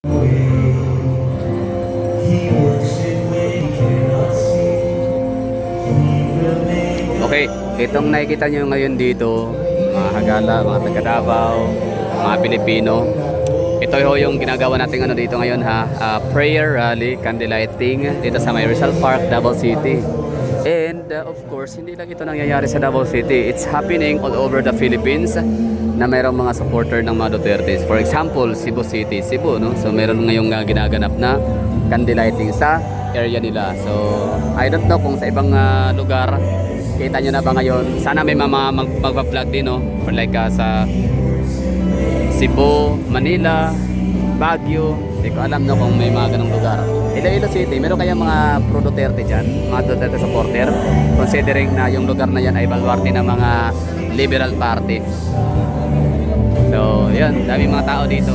Okay, itong nakikita nyo ngayon dito, mga Hagala, mga taga Davao, mga Pilipino. Ito yung ginagawa natin dito ngayon ha, prayer rally, candlelighting dito sa may Rizal Park, Davao City. And of course, hindi lang ito nangyayari sa Davao City. It's happening all over the Philippines na mayroong mga supporter ng mga Duterte. For example, Cebu City, Cebu, no? So meron ngayong ginaganap na candlelighting sa area nila. So I don't know kung sa ibang lugar kita nyo na ba ngayon. Sana may magpa-vlog din, no? For like sa Cebu, Manila, Baguio, hindi ko alam no kung may mga ganong lugar. Iloilo City, meron kayang mga pro-Duterte dyan, mga Duterte supporter, considering na yung lugar na yan ay baluarte ng mga Liberal Party. So, yun, dami mga tao dito.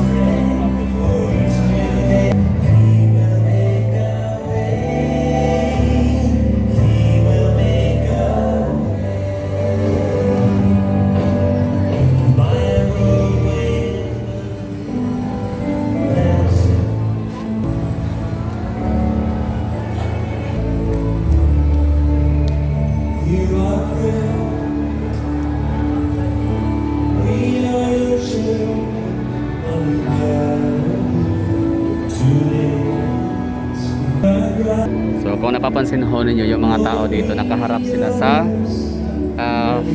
So kung napapansin ho ninyo yung mga tao dito, nakaharap sila sa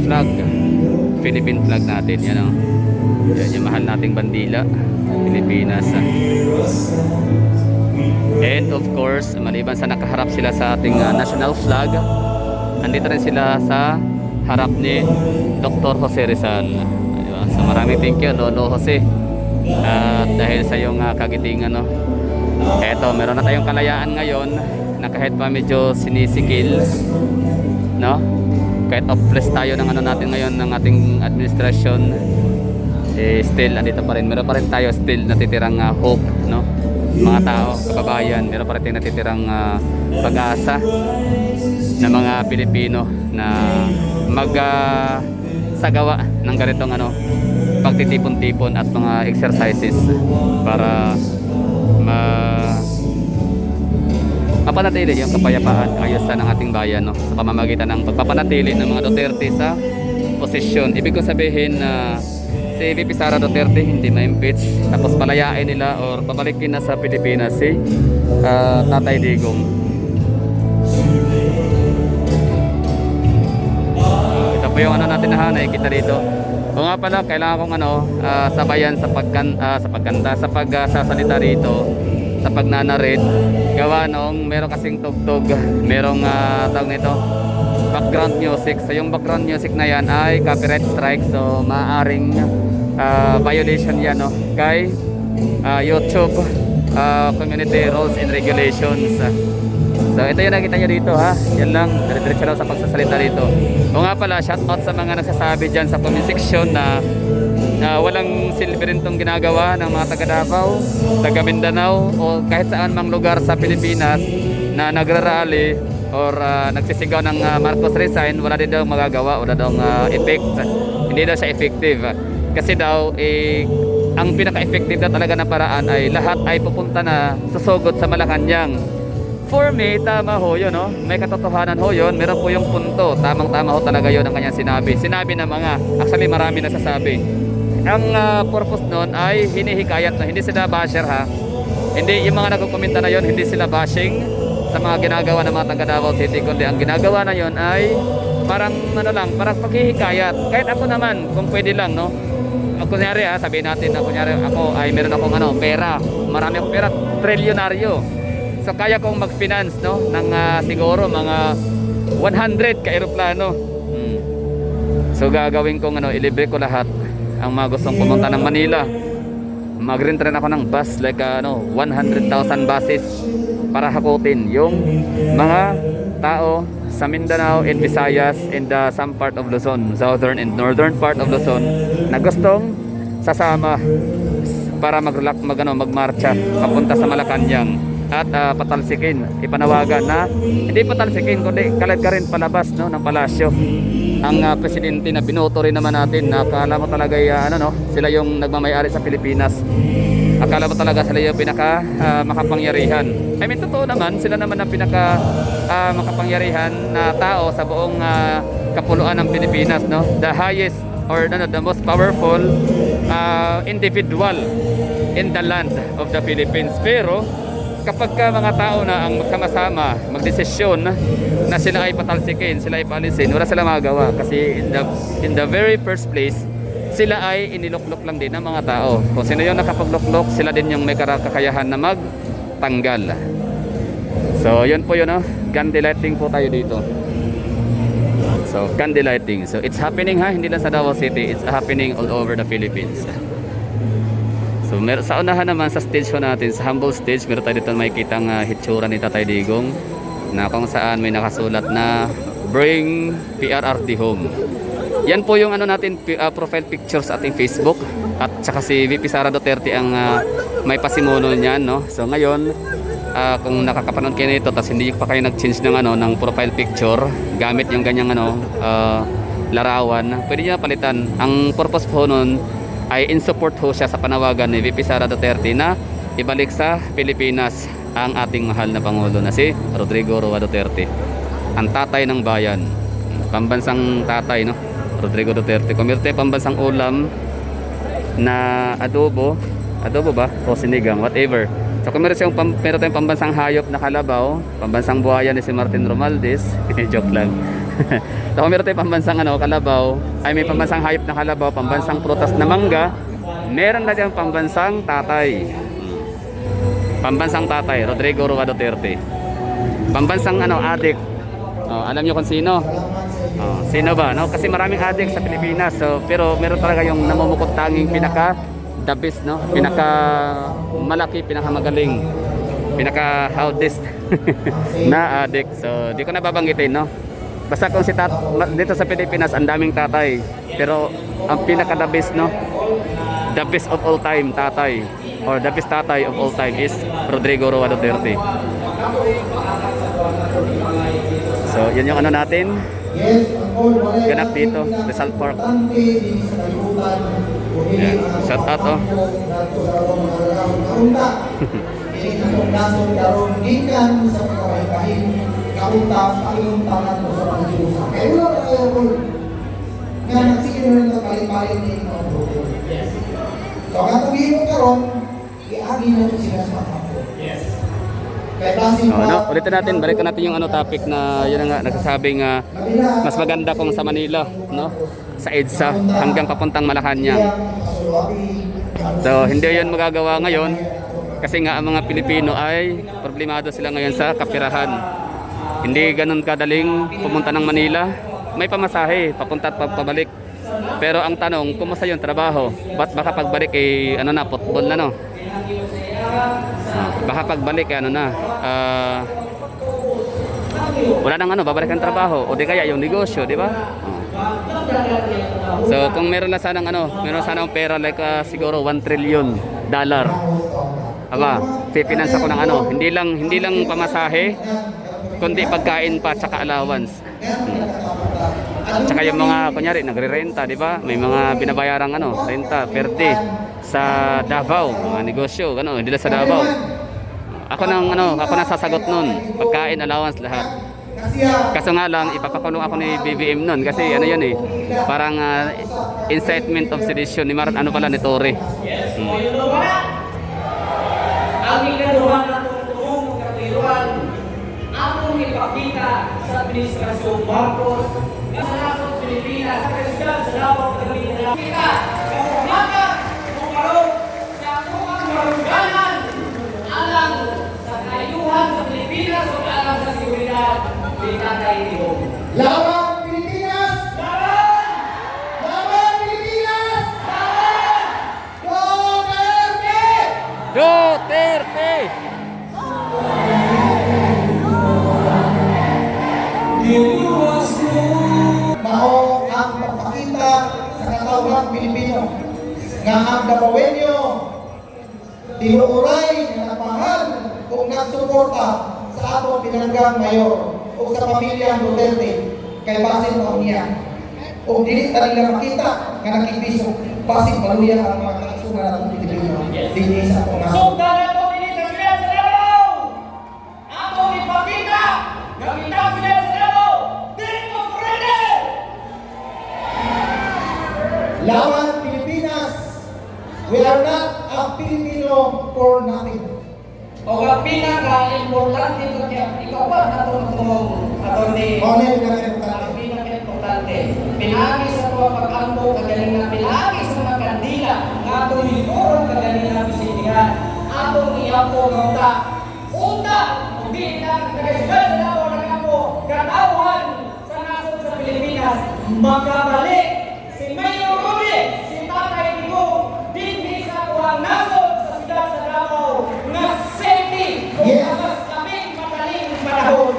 flag, Philippine flag natin. Yan o, yan yung mahal nating bandila, Pilipinas. And of course, maliban sa nakaharap sila sa ating national flag, andito rin sila sa harap ni Dr. Jose Rizal. So maraming thank you Lolo Jose, dahil sa iyong kagitingan, no? Eto, meron na tayong kalayaan ngayon na kahit pa medyo sinisikil, no? Kahit oppressed tayo ng natin ngayon ng ating administrasyon, still andito pa rin. Meron pa rin tayo still natitirang hope, no? Mga tao, kababayan, meron pa rin tayong natitirang pag-asa na mga Pilipino na sagawa ng ganitong pagtitipon-tipon at mga exercises para mapanatili yung kapayapaan, ayusan ng ating bayan, no? Sa pamamagitan ng pagpapanatili ng mga Duterte sa posisyon. Ibig ko sabihin na si VP Sara Duterte hindi ma-impeach, tapos palayain nila or pabalikin na sa Pilipinas si Tatay Digong. Ito po yung natin na nakikita dito. O nga pala, kailangan kong sabayan sa pagkanta, sa pagsasalita rito, sa pagnanarit. Gawa nung meron kasing tugtog, merong tawag nito, background music. So yung background music na yan ay copyright strike, so maaaring violation yan, no, kay YouTube community rules and regulations. So ito yung nakita nyo dito, ha. Yan lang, dire-diretso lang sa pagsasalita dito. O nga pala, shout out sa mga nagsasabi dyan sa comment section na walang silbi rin itong ginagawa ng mga taga Davao, taga Mindanao, o kahit saan mang lugar sa Pilipinas na nagrarally or nagsisigaw ng Marcos resign. Wala din daw magagawa, wala daw effect. Hindi daw siya effective. Kasi daw, ang pinaka-effective na talaga na paraan ay lahat ay pupunta na susugod sa Malacanang. For me, tama ho yun, no? May katotohanan ho yun. Meron po yung punto. Tamang-tama ho talaga yun ang kanyang sinabi. Sinabi na mga, actually marami nasasabi. Ang purpose nun ay hinihikayat na hindi sila basher, ha. Hindi, yung mga nagkokomenta na yun, hindi sila bashing sa mga ginagawa ng mga taga Davao City, kundi ang ginagawa na yun ay parang parang paghihikayat. Kahit ako naman, kung pwede lang, no? Kunyari, sabihin natin na kunyari ako ay meron akong pera. Marami akong pera, trilyonaryo. So kaya kong mag-finance, no, ng siguro mga 100 ka-eroplano. So gagawin kong ilibre ko lahat ang mga gustong pumunta ng Manila. Mag-rent rin ako ng bus like 100,000 buses para hakutin yung mga tao sa Mindanao and Visayas and some part of Luzon, southern and northern part of Luzon na gustong sasama para magmarcha papunta sa Malacanang at patalsikin, ipanawagan na hindi patalsikin kundi kalat ka rin palabas, no, ng palasyo. ang presidente na binoto rin naman natin, na akala mo talaga ano, no, sila yung nagmamay-ari sa Pilipinas. Akala mo talaga sila yung pinaka makapangyarihan. I mean, totoo naman, sila naman ang pinaka makapangyarihan na tao sa buong kapuluan ng Pilipinas, no? The highest or the most powerful individual in the land of the Philippines. Pero kapag ka mga tao na ang magkama-sama, magdesisyon na sila ay patalsikin, sila ay paalisin, wala sila magagawa kasi in the very first place, sila ay iniluklok lang din ng mga tao. Kung sino yung nakapagluklok, sila din yung may kakayahan na magtanggal. So yun po yun, no? Candle lighting po tayo dito. So candle lighting, so it's happening hindi lang sa Davao City, it's happening all over the Philippines. So sa unahan naman, sa stage natin, sa humble stage, meron tayo dito makikitang hitsura ni Tatay Digong na kung saan may nakasulat na Bring PRRD Home. Yan po yung ano natin, profile picture sa ating Facebook, at saka si VP Sara Duterte ang may pasimuno niyan, no? So ngayon, kung nakakapanood kayo nito tapos hindi pa kayo nag-change ng ano ng profile picture gamit yung ganyang ano larawan, pwede niyo palitan. Ang purpose po nun ay in support ho siya sa panawagan ni VP Sara Duterte na ibalik sa Pilipinas ang ating mahal na Pangulo na si Rodrigo Roa Duterte, ang tatay ng bayan, pambansang tatay, no? Rodrigo Duterte. Kumerte pambansang ulam na adobo ba o sinigang, whatever. So kung meron tayong pambansang hayop na kalabaw, pambansang buhaya ni si Martin Romualdez, joke lang. So kung meron tayong pambansang kalabaw, ay may pambansang hayop na kalabaw, pambansang prutas na mangga, meron na diyang pambansang tatay. Pambansang tatay, Rodrigo Roa Duterte. Pambansang adik. Alam niyo kung sino? Sino ba? No? Kasi maraming adik sa Pilipinas. So, pero meron talaga yung namumukot tanging pinaka the best, no? Pinaka malaki, pinaka magaling, pinaka howdest na adik. So, di ko nababanggitin, no? Basta kung dito sa Pilipinas, ang daming tatay. Pero ang pinaka the best, no? The best of all time tatay, or the best tatay of all time is Rodrigo Roa Duterte. So, yun yung natin. Ganap dito, Rizal Park. Yan, shout out, oh. So, katuloy mo karon, iagi mo sila sa mga. Ulitin natin, balikan natin yung topic na yun nga nagsasabing mas maganda kung sa Manila, no? Sa EDSA hanggang papuntang Malacanang. So hindi yun magagawa ngayon kasi nga ang mga Pilipino ay problemado sila ngayon sa kapirahan. Hindi ganun kadaling pumunta ng Manila. May pamasahe papunta at pabalik. Pero ang tanong, kumusta yung trabaho? Ba't baka pagbalik football na, no? Baka pagbalik wala nang babalik ang trabaho o di kaya yung negosyo, di ba? So kung meron sanang pera like siguro $1 trillion. Pipinansa ko ng hindi lang pamasahe, kundi pagkain pa tsaka allowance. Tsaka yung mga kunyari nagre-renta, di ba? May mga binabayarang renta per day sa Davao, mga negosyo, hindi lang sa Davao. Ako nang sasagot nun, pagkain, allowance, lahat. Kaso nga lang, ipapakulong ako ni BBM nun kasi parang incitement of sedition ni ni Torre. Ang ikaduhan na tungtungong katuyuan among ipakita sa Administrasyon Marcos sa nasong Pilipinas, Presidente sa Davao Cavite. Kita, kamuhanga, kumarong sa amuang marungganan alang sa kayuhan sa Pilipinas o alang sa seguridad ni Tatay Digong. Laban Pilipinas! Laban! Laban Pilipinas! Laban! Duterte! Duterte! Mao ang pagpakita sa katawang Pilipino nga ang Davaoenyo tinuuray nga napahal kung nagsuporta sa atong pinanggang mayor o sa pamilya Duterte kay basin mo niya o dili ta nila makita nga nakibiso basig maluya ang mga kaigsunan natong Pilipino dinhi sa atong nasod. Sugdan nato dinhi sa Silang sa Davao. Atong ipakita nga bitaw Silang sa Davao. Dili mo surrender. Laban Pilipinas, we are not a Filipino for nothing. O nga pinaka-importante ko kaya ikaw ba natong attorney? Mao na yung pinaka-importante. Ang pinaka-importante, pinagi sa tuwa pag-ambo kagaling na pinagi sa mga kandila nga atong iturong kagaling na bisitihan atong iambo ng ta unta kung di na nagasigal sa lawa ng ambo katauhan sa nasod sa Pilipinas makabalik si Mayor Rudy si Tatay Digong dinhi sa tuwang nasod sa siyudad sa Davao nga safety kung Yes. kaming madaling panahon.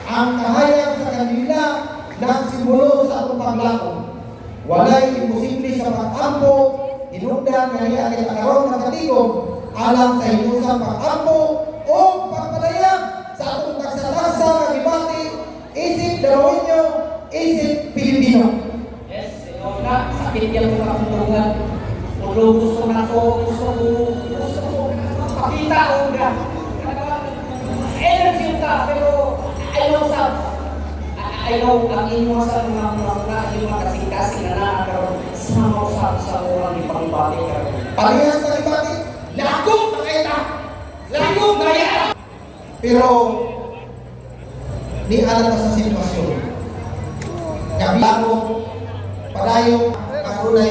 Ang kahayag sa kanila nagsimulo sa atong paglakon. Walay imposible sa pag-ambo, hinungdan nga niya ang karon ng katigom alang sa hinusang pag-ambo o pagpadayag sa atong taksa-taksa nga debate isip Darawinyo, isip Pilipino. Yes, ikaw na, sakit yan mga kundungan. Kung gusto na ko, gusto ko, pakita ko na. Energy ka, pero I know ang inyo sa mga yung kasing-kasing na nakaroon sa urang ipangbalik ka. Parehas sa debate, lakot na kaita! Lakot na kaita! Pero, di alam na sa sitwasyon. Kabilang padayon kanunay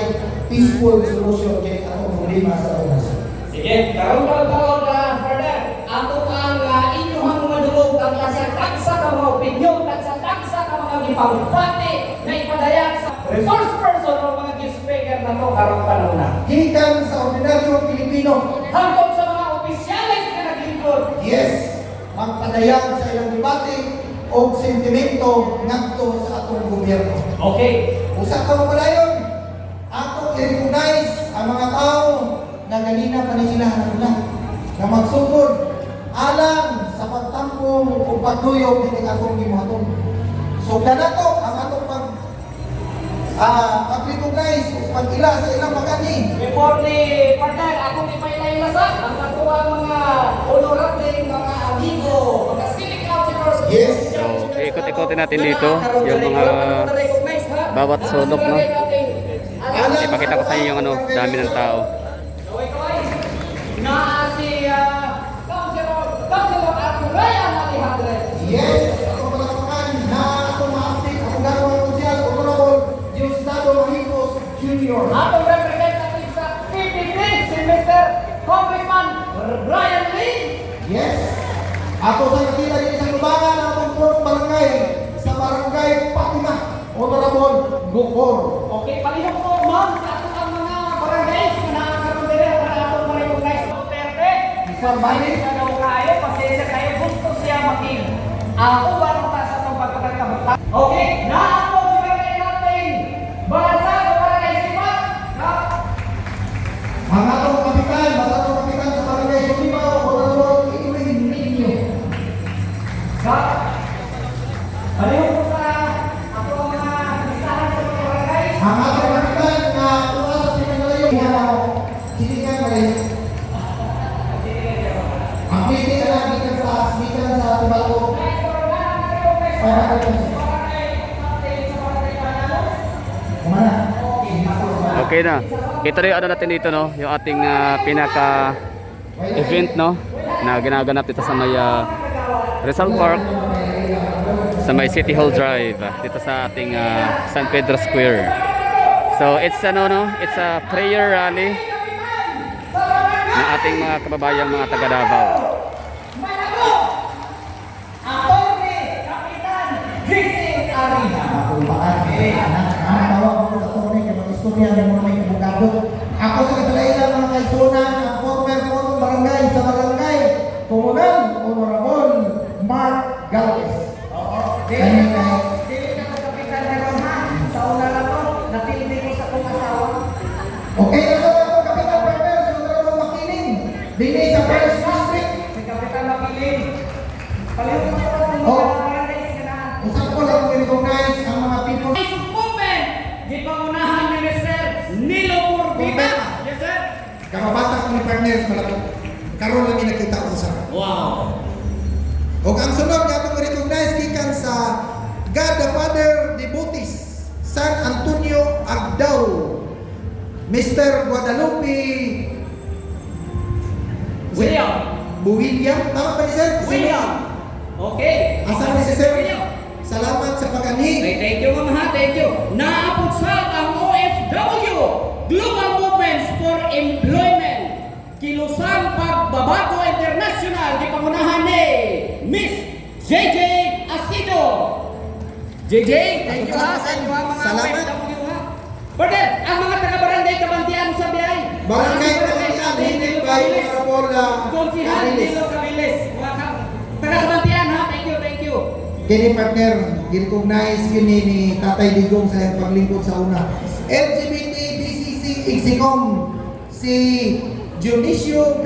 peaceful solution kay atong problema sa oras. Sige, karon na, brother. Ato ang inyong madulog ang taksa ka mga opinyon, taksa ka mga ipangbati na ipadayag sa resource person o mga guest speaker na to karong panahon na. Gikan sa ordinaryong Pilipino, Hangtod sa mga opisyalis na naglingkod. yes, magpadayag sa ilang debate o sentimento ngadto sa atong gobyerno. Okay. Usa ka mapadayon, atong i-recognize ang mga tao na ganina pa ni sila na na magsugod alang sa pagtampong o pagtuyok ng atong gimuhaton. So nato ang atong pag-recognize o pag-ila sa ilang magani. Before ni partner, akong ipailay-lasan ang natuwang mga honorable, mga amigo, mga civic councilors. Yes. So, ikot-ikotin natin dito yung mga bawat sulok, no? Ipakita ko sa inyo yung dami ng tao. Kaway-kaway. Na si Councilor Ryan Alejandro. Yes, atong palakpakan na atong ma-update ang gagawang konsyal Honorable Diosdado Maricos Jr. Atong representative sa PPP, si Mr. Congressman Brian Lee. Yes. Ato sa nakita din isang lubangan ang atong punong barangay sa barangay Patima, Honorable Gukor. Okay, palihog po ma'am sa ato ang mga barangays na nakakaroon din para atong ma-recognize Duterte. Isang bayan. Sa daw kayo, pasensya kayo, gusto siya making uwan mo sa itong pagkakabata. Okay, naapog si barangay natin. Bansa, barangay Sipat. Mga atong kapitan sa barangay Sumimaw, Honorable Edwin Ninyo. Palihog po sa ato ang mga listahan sa mga barangays. Ang atong kapitan na tuwa sa pinagalayo, hinaw, sinigang na rin. Ang pili na lang gikan sa Tubago. Kumana? Okay na. Ito na yung ano natin dito, no? Yung ating pinaka-event, no? Na ginaganap dito sa may Rizal Park, sa may City Hall Drive, dito sa ating San Pedro Square. So it's it's a prayer rally ng ating mga kababayang mga taga Davao. Ako sa katalailan mga kaisunan, ang former barangay sa barangay, Komunal, Honorable Mark Galvez. Dili na magkapitan na ron ha. Sa una na to, natildi ko sa kong asawa. Okay, ito ang Kapitan Premier, si Honorable Makiling. Dini sa First District. Si Kapitan Makiling. Palihog po ng Oh. mga barangays na Usap ko lang i-recognize ang mga people. Nice movement di pangunahan ni Mr. Nilo Purbina. Yes, sir. Kakabata ko ni partners malapit. Karon lang nakita ko sa. Wow. O ang sunod nga itong recognize gikan sa God the Father Devotees San Antonio Agdao, Mr. Guadalupe William. William, tama ba ni sir? William. Okay. Asa ni si sir? William. Salamat sa pagkanhi. Okay, thank you, ma'am, ha? Thank you. Naapod sa ang OFW, Global Movements for Employment, Kilusang Pagbabago International, di pangunahan ni Miss JJ Asido. JJ, thank you, ha? Sa inyo, ha, mga Salamat. OFW, ha? Brother, ang mga taga-barangay Kabantian sa biyay. Barangay Kabantian, hindi by Honorable Konsihan Cabilis. Dilo Cabilis. Mga taga-Kabantian, ha? Thank you, thank you. Kini partner, girecognize yun ni Tatay Digong sa iyang paglingkod sa una. LGBT DCC Exicom, si Dionisio P.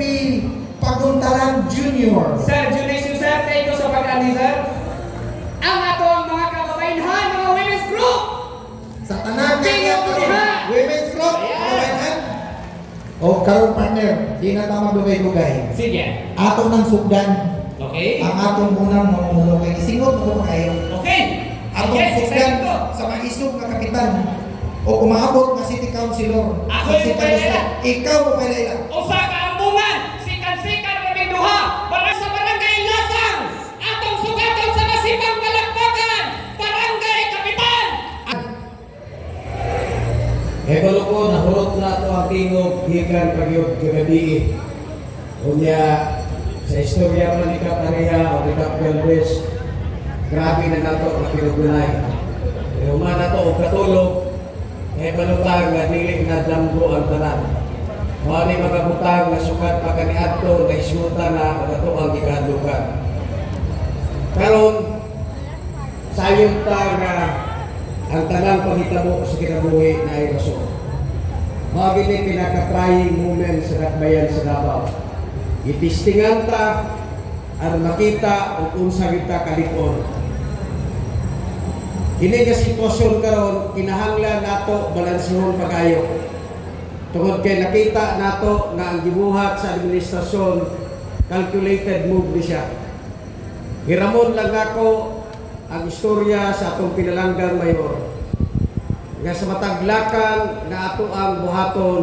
Paguntaran Jr. Sir Junicio, sir, thank you sa pag-ani, sir. Ang ato ang mga kababainhan, mga women's group. Sa tanan Tingnan mo diha. Women's Club, Ayan. kababayan. O karon partner, di na tama dugay-dugay. Sige. Ato ng sugdan, Okay. ang atong unang mamumuno kay isingot mo kayo. Okay. Atong Yes, sugdan sir, ko. sa maisog nga kapitan o umaabot nga city councilor Ako sa yung city pwede. councilor. Ikaw mo pwede ila. Usa ka ambungan, sikan-sikan kami duha, para sa barangay Lasang, atong sugaton sa nasibang palakpakan, barangay Kapitan. Hebalo ko, nahurot na ito ang tingog, gikan pagyod gabi. Unya, sa istorya man ni Kapareha o ni Kapelbes, grabe na nato na pinugunay. Pero man nato o katulog, hebalo tag nga dili na damgo ang tanan. Mga ni mga butang na sukat pa kaniadto na isuta na ang ato ang ikadukan. Karon, sayong ta nga ang tanang panghitabo sa kinabuhi na ay rason. Mga gini pinaka-trying moment sa dakbayan sa Davao. Itistingan ta aron makita kung unsa kita kalikon. Kini nga sitwasyon karon kinahanglan nato balansihon pagayo. Tungod kay nakita nato na ang gibuhat sa administrasyon calculated move ni siya. Hiramon lang ako ang istorya sa atong pinalanggang mayor. Nga sa mataglakan na ato ang buhaton,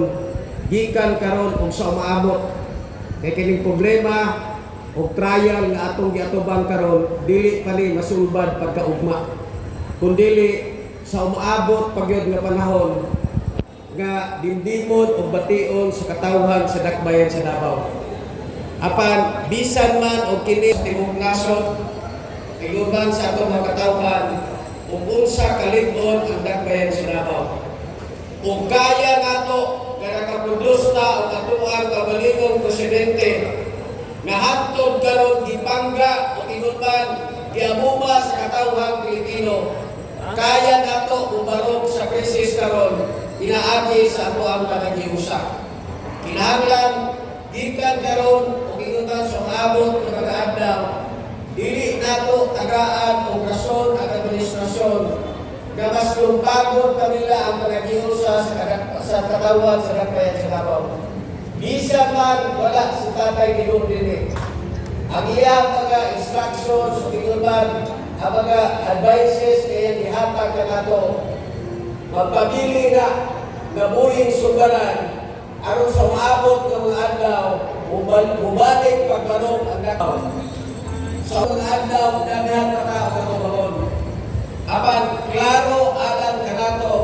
gikan karon kung sa umaabot. Kay kining problema o trial nga atong giatubang karon, dili pa ni masulbad pagkaugma. Kundili sa umaabot pagyod nga panahon nga dimdimon o bation sa katawhan sa dakbayan sa Davao. Apan bisan man og kini timog nasod ilugan sa atong mga katawhan ug unsa kalibon ang dakbayan sa Davao. Ug kaya nato nga nakaproduce ta og atuang kabalingong presidente nga hangtod karon gipangga o inuban giamuma sa katawhang Pilipino. Kaya nato ubarog sa krisis karon inaagi sa ato ang panagiusa. Kinahanglan gikan karon og inuban sa maabot nga mga adlaw dili nato tagaan o rason ang administrasyon nga mas lumpagod kanila ang panagiusa sa katawhan sa dakbayan sa Davao. Bisa man wala si Tatay Digong dinhi. Ang iyang mga instructions o tinuban, ang mga advices kaya ihatag ka nato. Magpabili na buhing sugaran aron sa maabot ng mga adlaw, mubalik pagmanong ang Davao. Sa mga adlaw, damihan na tao na tumahon. Apan, klaro alam ka nato,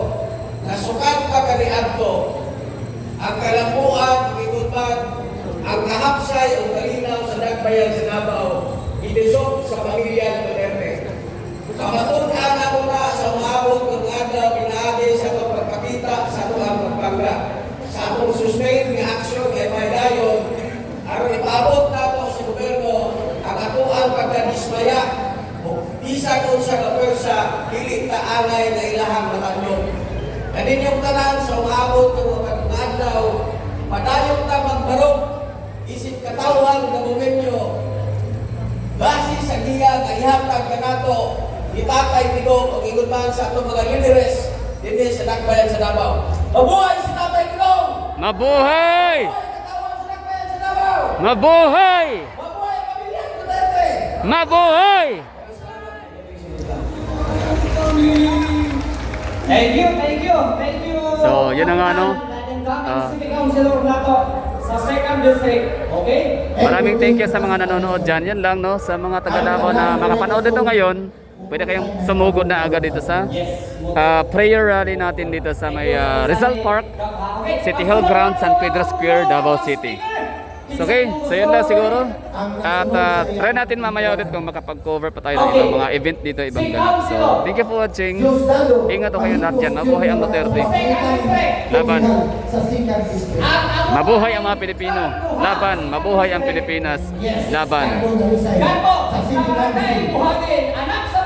nasukat pa kaniadto, ang kalapuan, ang igutan, ang kahapsay o kalinaw sa dakbayan sa Davao, itisok sa pamilya Duterte. Kamatun-an ako na sa umabot ng adlaw, pinaagi sa itong pagpakita sa itong pagpangga. Sa itong sustain ng aksyon ay may dayon, aron ipaabot nato sa gobyerno ang atuang pagkadismaya o isa kung sa kapwersa, dili taanay na ilahang matanyong. Kaninyong tanan sa umabot ng mga adlaw, padayong ta magbarog, isip katawhan na momenyo, base sa giya nga ihatag ka nato, itatay Digong o igutan sa atong mga lideres Dito sa Dakbayan sa Davao. Mabuhay si Tatay Digong! Mabuhay! Mabuhay katawan sa Dakbayan sa Davao! Mabuhay! Mabuhay pamilya Duterte! Mabuhay! Thank you, thank you, thank you. So, yun na nga, no? City Councilor nato sa 2nd District, okay? Maraming thank you sa mga nanonood dyan. Yan lang, no? Sa mga taga Davao na makapanood ito ngayon, pwede kayong sumugod na agad dito sa prayer rally natin dito sa may Rizal Park, City Hall Ground, San Pedro Square, Davao City. So, okay, so yun lang siguro. At try natin mamaya ulit kung makapag-cover pa tayo ng ibang mga event dito, ibang ganap. So, thank you for watching. Ingat o kayo lahat dyan. Mabuhay ang Duterte. Laban. Sa second district. Mabuhay ang mga Pilipino. Laban. Mabuhay ang Pilipinas. Laban. Yan po, sa ating buhatin, anak sa